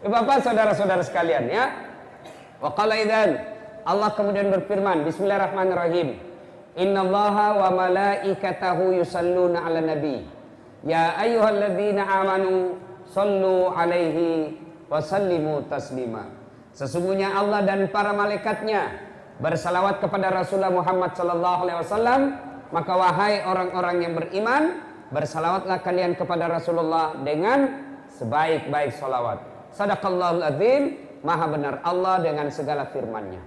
Bapak, saudara-saudara sekalian ya. Wa qala idzan, Allah kemudian berfirman, bismillahirrahmanirrahim. Innallaha wa malaikatahu yusalluna 'alan nabi. Ya ayyuhalladzina amanu shallu 'alaihi wa sallimu taslima. Sesungguhnya Allah dan para malaikatnya bersalawat kepada Rasulullah Muhammad sallallahu alaihi wasallam, maka wahai orang-orang yang beriman, bersalawatlah kalian kepada Rasulullah dengan sebaik-baik salawat. Sadaqallahul azim, maha benar Allah dengan segala firman-Nya.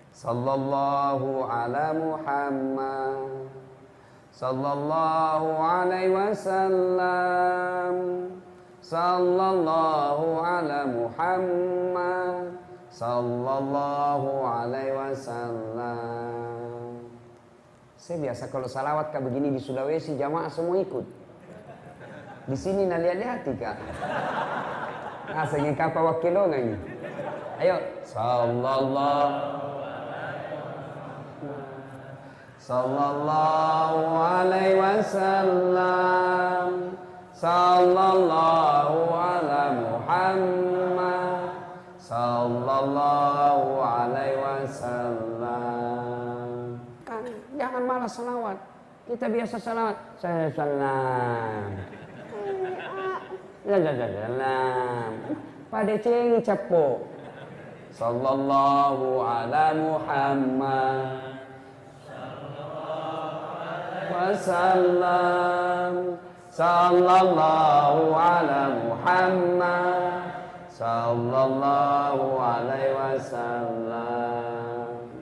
Sallallahu ala Muhammad sallallahu alaihi wasallam. Sallallahu ala Muhammad sallallahu alaihi wasallam. Saya biasa kalau salawat kayak begini di Sulawesi jamaah semua ikut. Di sini nak lihat-lihat Kak. Asanya kapa wakilo nggak ini? Ayo, sallallahu alaihi wasallam, sallallahu ala Muhammad, sallallahu alaihi wasallam. Kan jangan malas salawat. Kita biasa salawat. Saya salam. Salam. Pada ceng capo. Sallallahu ala Muhammad wasallam. Sallallahu ala Muhammad sallallahu alaihi wasallam.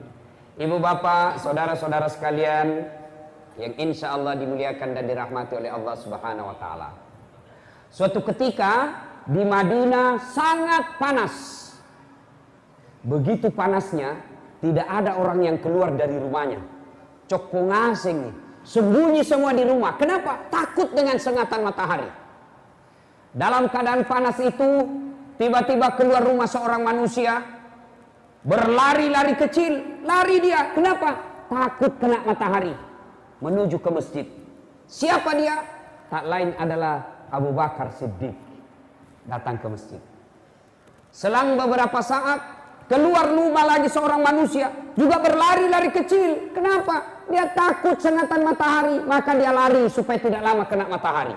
Ibu bapak, saudara-saudara sekalian yang insya Allah dimuliakan dan dirahmati oleh Allah Subhanahu wa taala. Suatu ketika di Madinah sangat panas. Begitu panasnya, tidak ada orang yang keluar dari rumahnya. Cok pengasing nih, sembunyi semua di rumah. Kenapa? Takut dengan sengatan matahari. Dalam keadaan panas itu, tiba-tiba keluar rumah seorang manusia, berlari-lari kecil, lari dia. Kenapa? Takut kena matahari. Menuju ke masjid. Siapa dia? Tak lain adalah Abu Bakar Siddiq. Datang ke masjid. Selang beberapa saat, keluar rumah lagi seorang manusia, juga berlari-lari kecil. Kenapa? Dia takut sengatan matahari, maka dia lari supaya tidak lama kena matahari.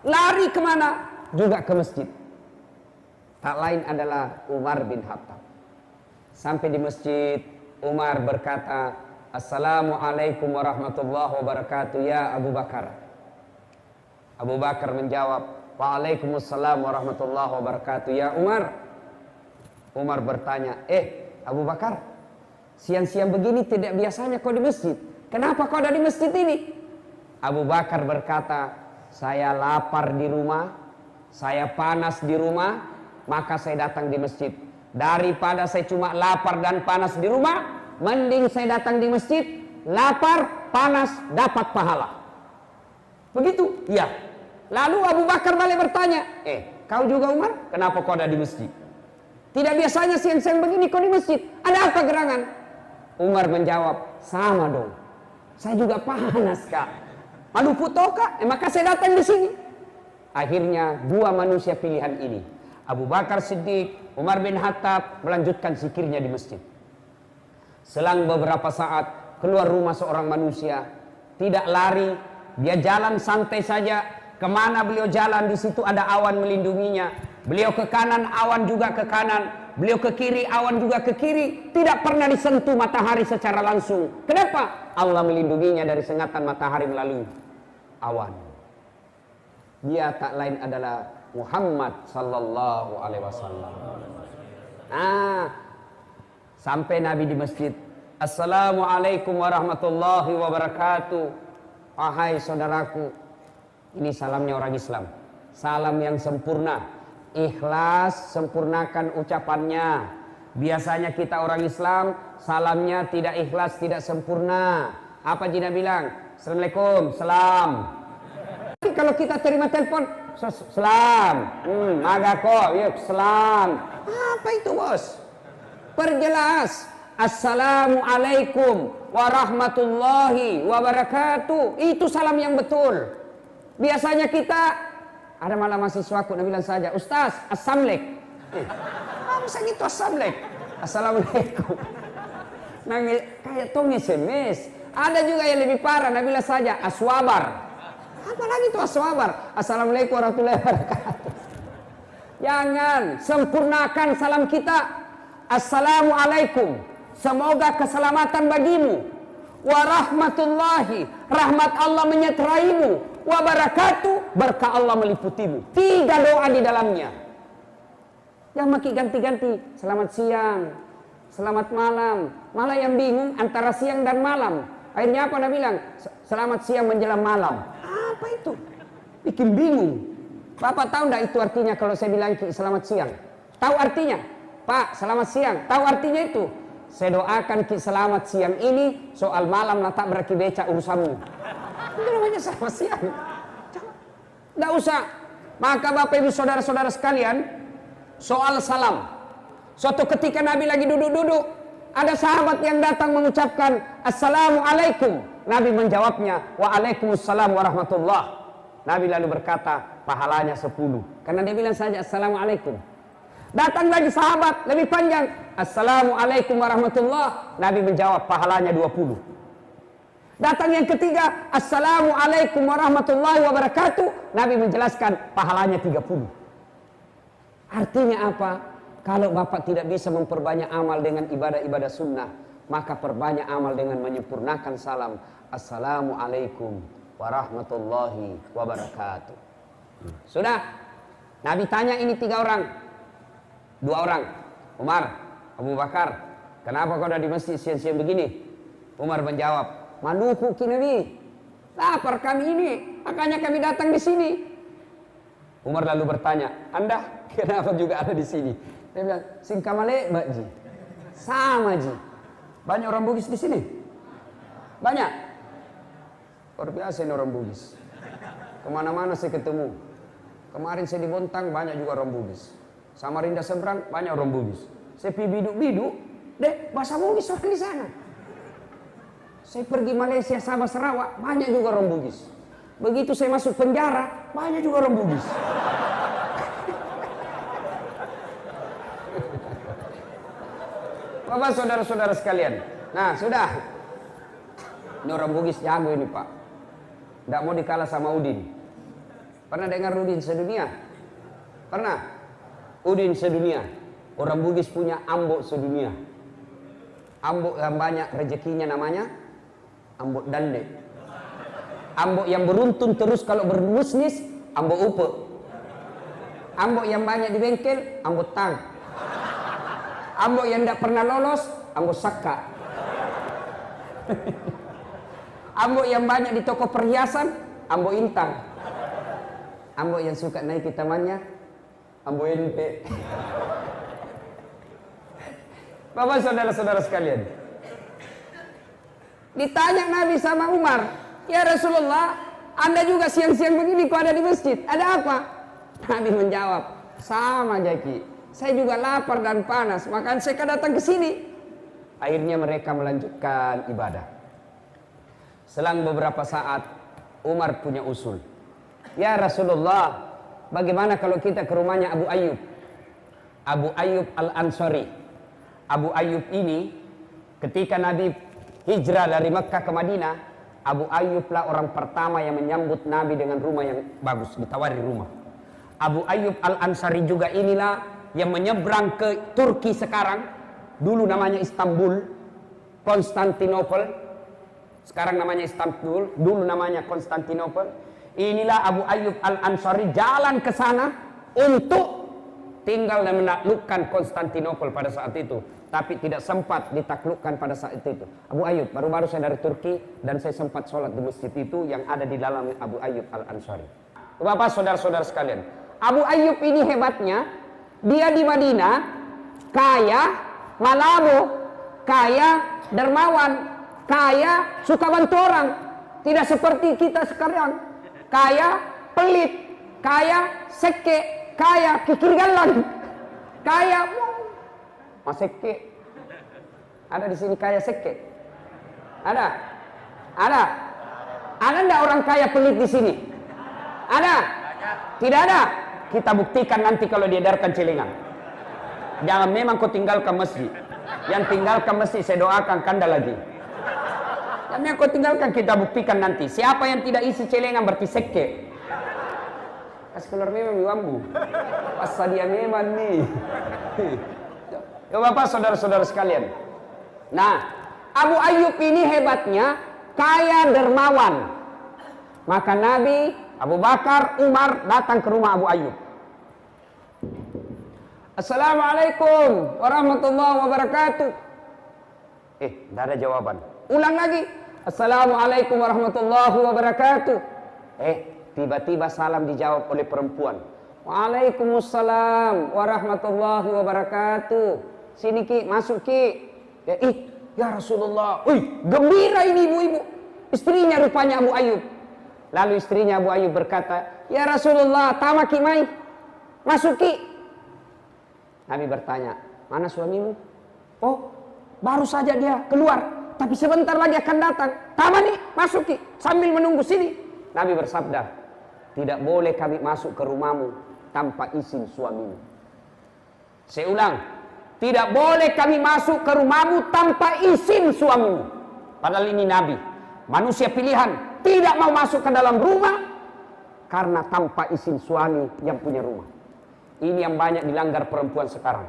Lari kemana? Juga ke masjid. Tak lain adalah Umar bin Khattab. Sampai di masjid, Umar berkata, Assalamualaikum warahmatullahi wabarakatuh ya Abu Bakar. Abu Bakar menjawab, Waalaikumsalam warahmatullahi wabarakatuh ya Umar. Umar bertanya, Abu Bakar, siang-siang begini tidak biasanya kau di masjid. Kenapa kau ada di masjid ini? Abu Bakar berkata, saya lapar di rumah, saya panas di rumah, maka saya datang di masjid. Daripada saya cuma lapar dan panas di rumah, mending saya datang di masjid, lapar, panas, dapat pahala. Begitu? Ya. Lalu Abu Bakar balik bertanya, kau juga Umar? Kenapa kau ada di masjid? Tidak biasanya siang-siang begini kau di masjid. Ada apa gerangan? Umar menjawab, sama dong. Saya juga panas kak. Aduh puto kak, maka saya datang di sini. Akhirnya dua manusia pilihan ini, Abu Bakar Siddiq, Umar bin Khattab melanjutkan zikirnya di masjid. Selang beberapa saat keluar rumah seorang manusia, tidak lari, dia jalan santai saja. Kemana beliau jalan, di situ ada awan melindunginya. Beliau ke kanan, awan juga ke kanan. Beliau ke kiri, awan juga ke kiri. Tidak pernah disentuh matahari secara langsung. Kenapa? Allah melindunginya dari sengatan matahari melalui awan. Dia tak lain adalah Muhammad sallallahu alaihi wasallam. Sampai Nabi di masjid. Assalamualaikum warahmatullahi wabarakatuh. Wahai saudaraku, ini salamnya orang Islam. Salam yang sempurna. Ikhlas, sempurnakan ucapannya. Biasanya kita orang Islam, salamnya tidak ikhlas, tidak sempurna. Apa Jina bilang? Assalamualaikum, salam. Kalau kita terima telepon, salam. Magako, yuk, salam. Apa itu bos? Perjelas. Assalamualaikum warahmatullahi wabarakatuh. Itu salam yang betul. Biasanya kita Ada malah mahasiswaku, dia bilang saja, Ustaz, Assalamualaikum. Masa gitu Assalamualaikum? Assalamualaikum. Nangis, kayak tong SMS. Ada juga yang lebih parah, dia bilang saja, Aswabar. Apalagi itu aswabar. Assalamualaikum warahmatullahi wabarakatuh. Jangan, sempurnakan salam kita. Assalamualaikum, semoga keselamatan bagimu. Warahmatullahi, rahmat Allah menyertaimu. Wabarakatuh, berkah Allah meliputimu. 3 doa di dalamnya. Yang makin ganti-ganti. Selamat siang, selamat malam. Malah yang bingung antara siang dan malam. Akhirnya apa dia bilang? Selamat siang menjelang malam. Apa itu? Bikin bingung. Bapak tahu enggak itu artinya kalau saya bilang selamat siang? Tahu artinya? Pak, selamat siang. Tahu artinya itu? Saya doakan ki selamat siang ini, soal malam tak beraki beca urusanmu. Itu namanya selamat siang. Enggak usah. Maka Bapak Ibu saudara-saudara sekalian, soal salam. Suatu ketika Nabi lagi duduk-duduk, ada sahabat yang datang mengucapkan Assalamualaikum. Nabi menjawabnya, Waalaikumsalam warahmatullah. Nabi lalu berkata, pahalanya 10. Karena dia bilang saja Assalamualaikum. Datang lagi sahabat, lebih panjang. Assalamualaikum warahmatullah. Nabi menjawab, pahalanya 20. Datang yang ketiga, Assalamualaikum warahmatullahi wabarakatuh. Nabi menjelaskan, pahalanya 30. Artinya apa? Kalau Bapak tidak bisa memperbanyak amal dengan ibadah-ibadah sunnah, maka perbanyak amal dengan menyempurnakan salam. Assalamualaikum warahmatullahi wabarakatuh. Sudah. Nabi tanya ini 3 orang. 2 orang. Umar, Abu Bakar, kenapa kau ada di masjid siang-siang begini? Umar menjawab, manuku ki Nabi. Lapar kami ini, makanya kami datang di sini. Umar lalu bertanya, Anda kenapa juga ada di sini? Dia bilang, singkamale, Mbak Ji. Sama Ji. Banyak orang Bugis di sini? Banyak? Luar biasa ini orang Bugis. Kemana-mana saya ketemu. Kemarin saya di Bontang, banyak juga orang Bugis. Samarinda seberang, banyak orang Bugis. Saya pergi biduk-biduk, dek, bahasa Bugis orang di sana. Saya pergi Malaysia, Sabah, Sarawak, banyak juga orang Bugis. Begitu saya masuk penjara, banyak juga orang Bugis. Bapak saudara-saudara sekalian. Nah sudah. Ini orang Bugis jago ini Pak. Tidak mau dikalah sama Udin. Pernah dengar Udin sedunia? Pernah? Udin sedunia. Orang Bugis punya ambok sedunia. Ambok yang banyak rezekinya namanya ambok dande. Ambok yang beruntun terus kalau berbisnis, ambok upe. Ambok yang banyak di bengkel, ambok tang. Ambok yang tidak pernah lolos, ambok saka. Ambok yang banyak di toko perhiasan, ambok intang. Ambok yang suka naik tamannya, ambok ente. Bapak saudara-saudara sekalian, ditanya Nabi sama Umar, ya Rasulullah, Anda juga siang-siang begini kok ada di masjid, ada apa? Nabi menjawab, sama Jaki, saya juga lapar dan panas, makanya saya datang ke sini. Akhirnya mereka melanjutkan ibadah. Selang beberapa saat, Umar punya usul. Ya Rasulullah, bagaimana kalau kita ke rumahnya Abu Ayyub? Abu Ayyub Al-Ansari. Abu Ayyub ini ketika Nabi hijrah dari Mekkah ke Madinah, Abu Ayyub lah orang pertama yang menyambut Nabi dengan rumah yang bagus, ditawari rumah. Abu Ayyub Al-Ansari juga inilah yang menyeberang ke Turki sekarang, dulu namanya Istanbul, Konstantinopel, sekarang namanya Istanbul, dulu namanya Konstantinopel. Inilah Abu Ayyub Al-Ansari jalan ke sana untuk tinggal dan menaklukkan Konstantinopel pada saat itu, tapi tidak sempat ditaklukkan pada saat itu. Abu Ayyub, baru-baru saya dari Turki dan saya sempat sholat di masjid itu yang ada di dalam Abu Ayyub Al-Ansari. Bapak saudara-saudara sekalian, Abu Ayyub ini hebatnya, dia di Madinah kaya, malabo, kaya, dermawan, kaya, suka bantu orang. Tidak seperti kita sekarang, kaya, pelit, kaya, seke, kaya, kikir galang, kaya, mas seke. Ada di sini kaya seke? Ada? Ada? Ada enggak orang kaya pelit di sini? Ada? Tidak ada. Kita buktikan nanti kalau diedarkan celengan. Jangan memang kau tinggalkan masjid. Yang tinggalkan masjid saya doakan kanda lagi. Yang memang kau tinggalkan kita buktikan nanti. Siapa yang tidak isi celengan berarti seke. Kasih keluar memang wambu. Pasal dia memang nih. Ya Bapak saudara-saudara sekalian. Nah, Abu Ayyub ini hebatnya kaya dermawan. Maka Nabi, Abu Bakar, Umar datang ke rumah Abu Ayyub. Assalamualaikum warahmatullahi wabarakatuh. Tidak ada jawaban. Ulang lagi. Assalamualaikum warahmatullahi wabarakatuh. Tiba-tiba salam dijawab oleh perempuan. Waalaikumsalam warahmatullahi wabarakatuh. Sini Ki, masuk Ki. Ya Rasulullah. Gembira ini ibu-ibu. Istrinya rupanya Abu Ayyub. Lalu istrinya Abu Ayyub berkata, ya Rasulullah, tama Ki mai. Masuk Ki. Nabi bertanya, mana suamimu? Oh, baru saja dia keluar. Tapi sebentar lagi akan datang. Tama nih, masuk Ki. Sambil menunggu sini. Nabi bersabda, tidak boleh kami masuk ke rumahmu tanpa izin suamimu. Saya ulang, tidak boleh kami masuk ke rumahmu tanpa izin suamimu. Padahal ini Nabi, manusia pilihan, tidak mau masuk ke dalam rumah karena tanpa izin suami yang punya rumah. Ini yang banyak dilanggar perempuan sekarang.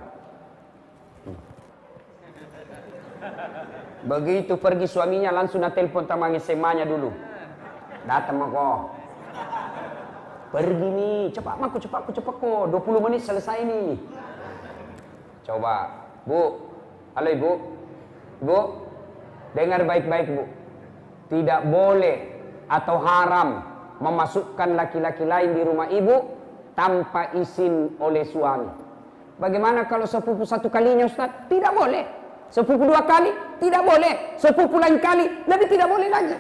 Begitu pergi suaminya langsung telepon tamang SMA-nya dulu. Datang mako. Pergi nih, cepat kok. 20 menit selesai nih. Coba, Bu. Halo Ibu. Bu, dengar baik-baik Bu. Tidak boleh atau haram memasukkan laki-laki lain di rumah Ibu tanpa izin oleh suami. Bagaimana kalau sepupu satu kalinya Ustaz? Tidak boleh. Sepupu dua kali? Tidak boleh. Sepupu lain kali? Lebih tidak boleh lagi.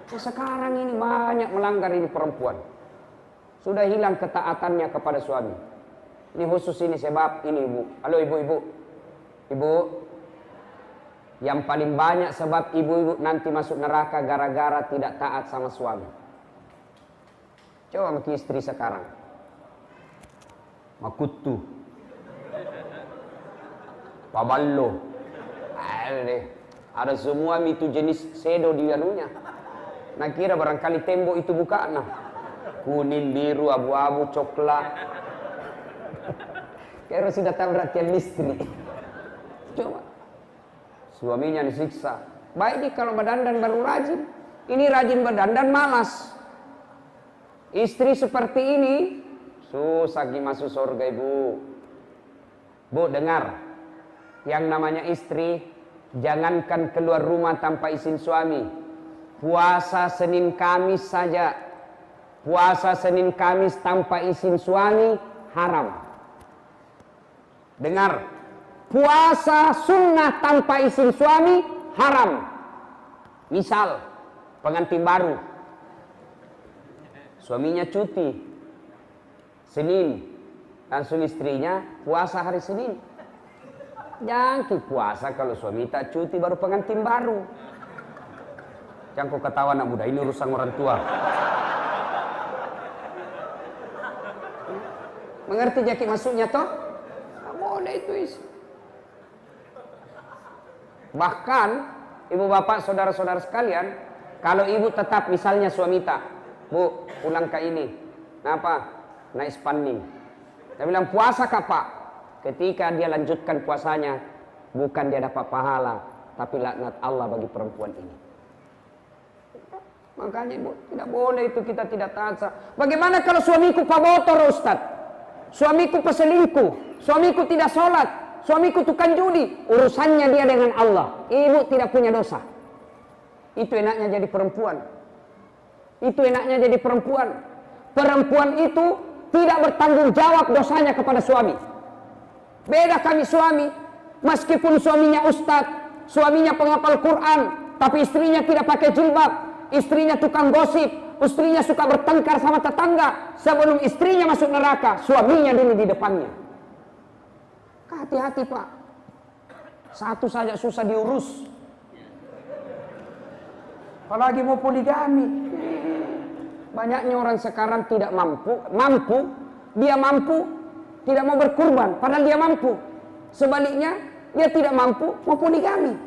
Sekarang ini banyak melanggar ini perempuan. Sudah hilang ketaatannya kepada suami. Ini khusus ini sebab ini Ibu. Halo Ibu-ibu. Ibu, yang paling banyak sebab ibu-ibu nanti masuk neraka gara-gara tidak taat sama suami. Coba maki istri sekarang. Makutu. Paballo. Ada semua itu jenis sedo di anunya. Nah kira barangkali tembok itu bukaan. Nah. Kuning, biru, abu-abu, coklat. Kira sudah tahu perhatian istri. Coba. Suaminya disiksa. Baik kalau berdandan baru rajin. Ini rajin berdandan malas. Istri seperti ini susah masuk surga Ibu. Bu dengar, yang namanya istri jangankan keluar rumah tanpa izin suami. Puasa Senin Kamis saja, puasa Senin Kamis tanpa izin suami haram. Dengar, puasa sunnah tanpa izin suami haram. Misal pengantin baru, suaminya cuti Senin, langsung istrinya puasa hari Senin. Jangan puasa kalau suami tak cuti baru pengantin baru. Jangan kau ketawa anak muda, ini urusan orang tua. Mengerti jaki maksudnya toh? Tak boleh itu isi. Bahkan ibu bapak saudara-saudara sekalian, kalau ibu tetap misalnya suami tak, Bu, pulang ke ini. Kenapa? Naik spanding. Dia bilang, puasa kah Pak? Ketika dia lanjutkan puasanya, bukan dia dapat pahala, tapi laknat Allah bagi perempuan ini. Makanya Ibu, tidak boleh itu kita tidak taat. Bagaimana kalau suamiku pamotor Ustaz? Suamiku peselingkuh, suamiku tidak sholat, suamiku tukang judi. Urusannya dia dengan Allah. Ibu tidak punya dosa. Itu enaknya jadi perempuan. Itu enaknya jadi perempuan. Perempuan itu tidak bertanggung jawab dosanya kepada suami. Beda kami suami. Meskipun suaminya ustadz, suaminya penghafal Quran, tapi istrinya tidak pakai jilbab, istrinya tukang gosip, istrinya suka bertengkar sama tetangga. Sebelum istrinya masuk neraka, suaminya dulu di depannya. Hati-hati Pak. Satu saja susah diurus. Apalagi mau poligami. banyaknya orang sekarang tidak mampu, dia mampu, tidak mau berkurban, padahal dia mampu. Sebaliknya, dia tidak mampu, mau poligami.